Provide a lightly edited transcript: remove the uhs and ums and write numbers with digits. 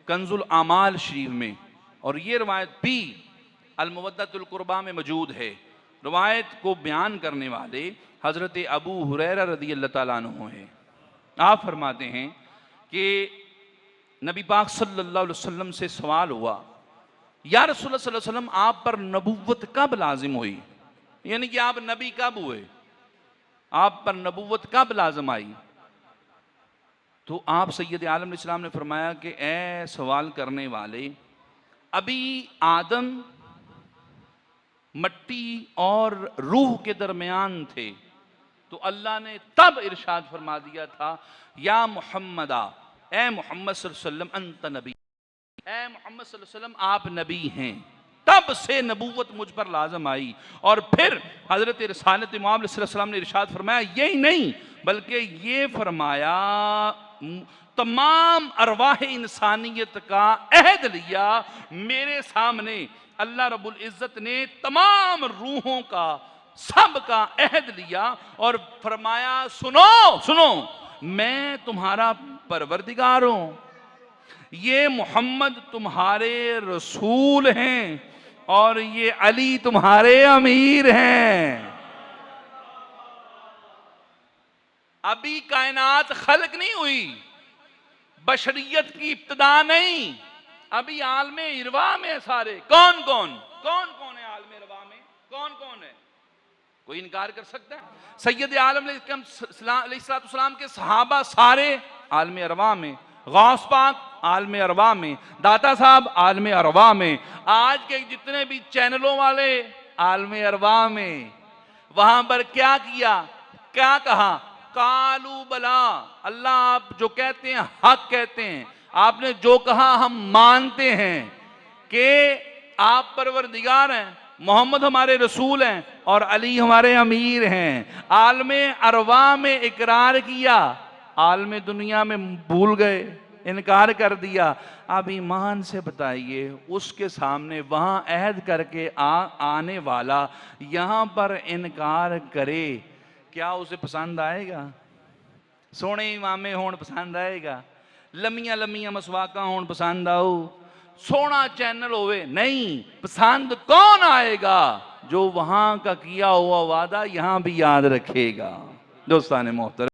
कंजुल आमाल शरीफ में, और ये रवायत भी अल मवद्दतुल कुर्बा में मौजूद है। रवायत को बयान करने वाले हज़रत अबू हुरैरा रज़ी अल्लाह ताला अन्हु हैं। आप फरमाते हैं कि नबी पाक सल्लल्लाहु अलैहि वसल्लम से सवाल हुआ, या रसूलुल्लाह सल्लल्लाहु अलैहि वसल्लम आप पर नबुव्वत कब लाजिम हुई, यानी कि आप नबी कब हुए, आप पर नबुव्वत कब लाजिम आई। तो आप सैयद आलम इस्लाम ने फरमाया कि ए सवाल करने वाले, अभी आदम मट्टी और रूह के दरमियान थे, तो अल्लाह ने तब इरशाद फरमा दिया था, या मुहम्मदा, ए मोहम्मद सल्लल्लाहु अलैहि वसल्लम अंत नबी, ए मोहम्मद सल्लल्लाहु अलैहि वसल्लम आप नबी हैं। तब से नबूवत मुझ पर लाजम आई। और फिर हजरत रिसालत इमाम सल्लल्लाहु अलैहि वसल्लम ने इरशाद फरमाया, यही नहीं बल्कि ये फरमाया तमाम अरवाह इंसानियत का अहद लिया मेरे सामने। अल्लाह रब्बुल इज़्ज़त ने तमाम रूहों का, सब का अहद लिया और फरमाया, सुनो सुनो, मैं तुम्हारा परवरदिगार हूं, ये मोहम्मद तुम्हारे रसूल हैं और ये अली तुम्हारे अमीर हैं। अभी कायनात खल्क नहीं हुई, बशरियत की इब्तिदा नहीं, अभी आलमे इरवा में सारे कौन कौन है आलमे इरवा में, कौन कौन है, कोई इनकार कर सकता है। सैयद आलम अलैहिस्सलाम के सहाबा सारे आलमे इरवा में, गौस पाक आलमे अरवा में, दाता साहब आलमे अरवा में, आज के जितने भी चैनलों वाले आलमे अरवा में। वहां पर क्या किया, क्या कहा, कालू बला, अल्लाह आप जो कहते हैं हक कहते हैं, आपने जो कहा हम मानते हैं कि आप परवरदिगार हैं, मोहम्मद हमारे रसूल हैं और अली हमारे अमीर हैं। आलमे अरवा में इकरार किया, आलमे दुनिया में भूल गए, इनकार कर दिया। अब ईमान से बताइए, उसके सामने वहां अहद करके आने वाला यहां पर इनकार करे, क्या उसे पसंद आएगा? सोने इमामे होन पसंद आएगा, लम्मिया लम्मिया मसवाका होन पसंद आओ, सोना चैनल होवे नहीं, पसंद कौन आएगा? जो वहां का किया हुआ वादा यहां भी याद रखेगा। दोस्तान मोहतरम,